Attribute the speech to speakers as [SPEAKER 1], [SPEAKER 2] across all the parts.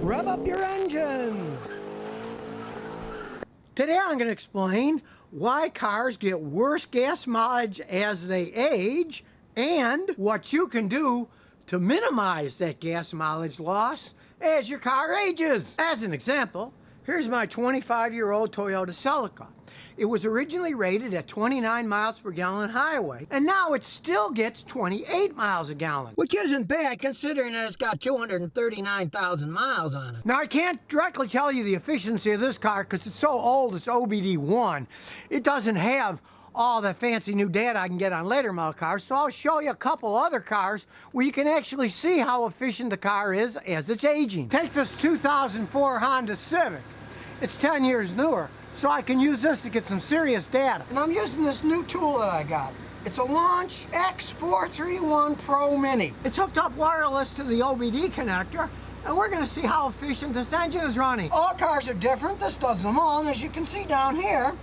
[SPEAKER 1] rev up your engines. Today I'm going to explain why cars get worse gas mileage as they age and what you can do to minimize that gas mileage loss as your car ages. As an example, here's my 25-year-old Toyota Celica. It was originally rated at 29 miles per gallon highway, and now it still gets 28 miles a gallon, which isn't bad considering that it's got 239,000 miles on it. Now, I can't directly tell you the efficiency of this car because it's so old, it's OBD1. It doesn't have all the fancy new data I can get on later model cars, so I'll show you a couple other cars where you can actually see how efficient the car is as it's aging. Take this 2004 Honda Civic. It's 10 years newer, so I can use this to get some serious data. And I'm using this new tool that I got. It's a Launch X431 Pro Mini. It's hooked up wireless to the OBD connector, and we're gonna see how efficient this engine is running. All cars are different, this does them all, and as you can see down here,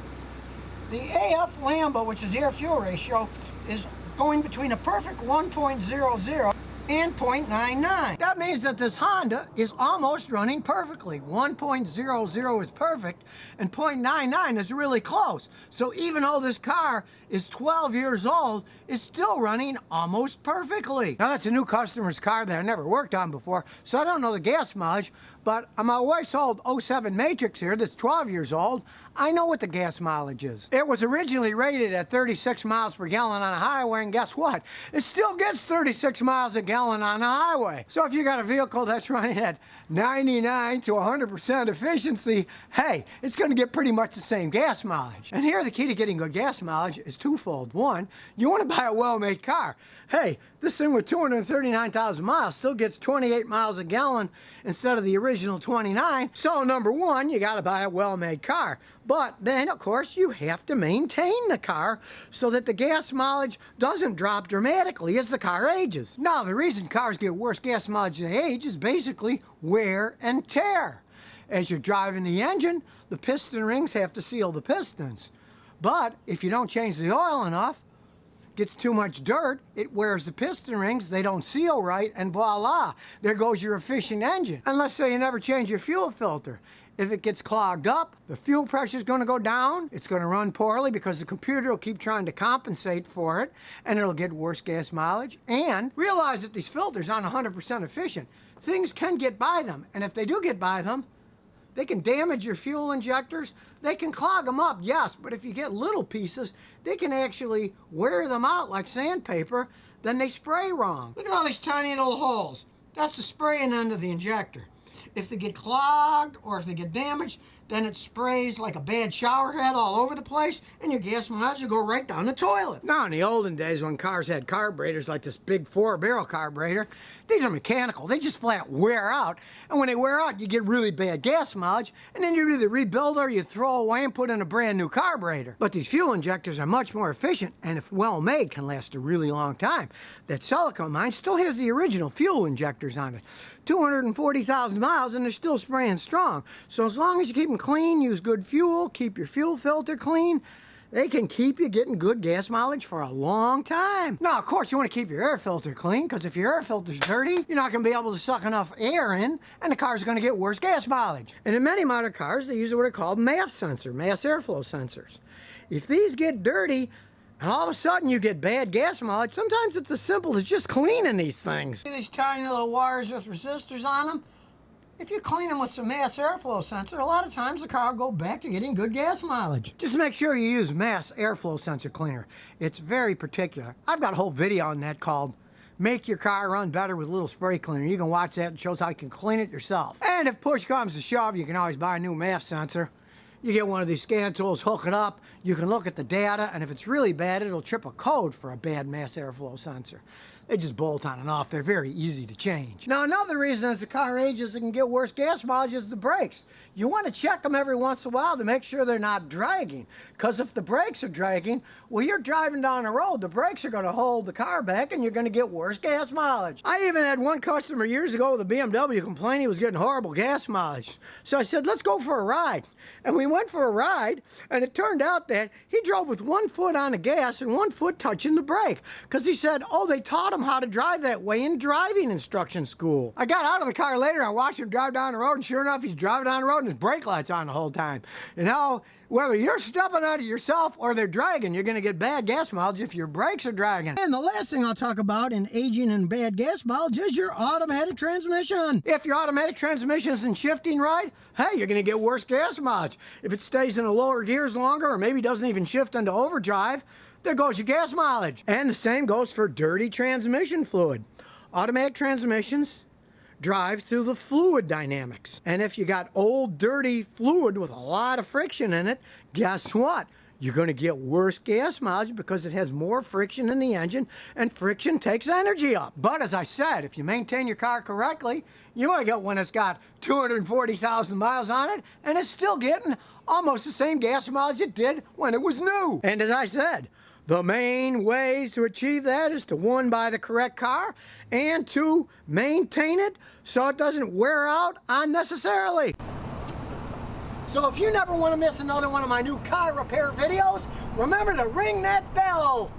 [SPEAKER 1] the AF Lambda, which is air-fuel ratio, is going between a perfect 1.00 and 0.99. That means that this Honda is almost running perfectly. 1.00 is perfect and 0.99 is really close. So even though this car is 12 years old, it's still running almost perfectly. Now that's a new customer's car that I never worked on before, so I don't know the gas mileage, but on my wife's old 07 Matrix here that's 12 years old, I know what the gas mileage is. It was originally rated at 36 miles per gallon on a highway, and guess what? It still gets 36 miles a gallon on a highway. So if you got a vehicle that's running at 99 to 100% efficiency, hey, it's gonna get pretty much the same gas mileage. And here the key to getting good gas mileage is twofold. One, you wanna buy a well-made car. Hey, this thing with 239,000 miles still gets 28 miles a gallon instead of the original 29. So number one, you gotta buy a well-made car. But then, of course, you have to maintain the car so that the gas mileage doesn't drop dramatically as the car ages. Now, the reason cars get worse gas mileage as they age is basically wear and tear. As you're driving the engine, the piston rings have to seal the pistons. But if you don't change the oil enough, gets too much dirt, it wears the piston rings, they don't seal right, and voila, there goes your efficient engine. And let's say you never change your fuel filter. If it gets clogged up, the fuel pressure is going to go down, it's going to run poorly because the computer will keep trying to compensate for it, and it'll get worse gas mileage. And realize that these filters aren't 100% efficient. Things can get by them, and if they do get by them, they can damage your fuel injectors. They can clog them up, yes, but if you get little pieces, they can actually wear them out like sandpaper, then they spray wrong. Look at all these tiny little holes. That's the spraying end of the injector. If they get clogged or if they get damaged, then it sprays like a bad shower head all over the place, and your gas mileage will go right down the toilet. Now, in the olden days when cars had carburetors like this big 4-barrel carburetor, these are mechanical. They just flat wear out, and when they wear out, you get really bad gas mileage, and then you either rebuild or you throw away and put in a brand new carburetor. But these fuel injectors are much more efficient, and if well made, can last a really long time. That Celica of mine still has the original fuel injectors on it. 240,000 miles, and they're still spraying strong. So as long as you keep them clean, use good fuel, keep your fuel filter clean, they can keep you getting good gas mileage for a long time. Now, of course, you want to keep your air filter clean, because if your air filter's dirty, you're not going to be able to suck enough air in, and the car's going to get worse gas mileage. And in many modern cars, they use what are called mass airflow sensors. If these get dirty, and all of a sudden you get bad gas mileage, sometimes it's as simple as just cleaning these things. See these tiny little wires with resistors on them? If you clean them with some mass airflow sensor, a lot of times the car will go back to getting good gas mileage. Just make sure you use mass airflow sensor cleaner. It's very particular. I've got a whole video on that called Make Your Car Run Better with a Little Spray Cleaner. You can watch that. It shows how you can clean it yourself. And if push comes to shove, you can always buy a new mass sensor. You get one of these scan tools, hook it up, you can look at the data, and if it's really bad, it'll trip a code for a bad mass airflow sensor. They just bolt on and off. They're very easy to change. Now, another reason as the car ages it can get worse gas mileage is the brakes. You want to check them every once in a while to make sure they're not dragging. Because if the brakes are dragging, well, you're driving down the road, the brakes are going to hold the car back and you're going to get worse gas mileage. I even had one customer years ago with a BMW complain he was getting horrible gas mileage. So I said, let's go for a ride. And we went for a ride, and it turned out that he drove with 1 foot on the gas and 1 foot touching the brake. Because he said, oh, they taught taught him how to drive that way in driving instruction school. I got out of the car later, I watched him drive down the road, and sure enough, he's driving down the road and his brake light's on the whole time. You know, whether you're stepping out of yourself or they're dragging, you're going to get bad gas mileage if your brakes are dragging. And the last thing I'll talk about in aging and bad gas mileage is your automatic transmission. If your automatic transmission isn't shifting right, hey, you're going to get worse gas mileage. If it stays in the lower gears longer or maybe doesn't even shift into overdrive, there goes your gas mileage. And the same goes for dirty transmission fluid. Automatic transmissions drive through the fluid dynamics. And if you got old, dirty fluid with a lot of friction in it, guess what? You're going to get worse gas mileage because it has more friction in the engine, and friction takes energy up. But as I said, if you maintain your car correctly, you might get one that's got 240,000 miles on it, and it's still getting almost the same gas mileage it did when it was new. And as I said, the main ways to achieve that is to, one, buy the correct car, and two, maintain it so it doesn't wear out unnecessarily. So if you never want to miss another one of my new car repair videos, remember to ring that bell.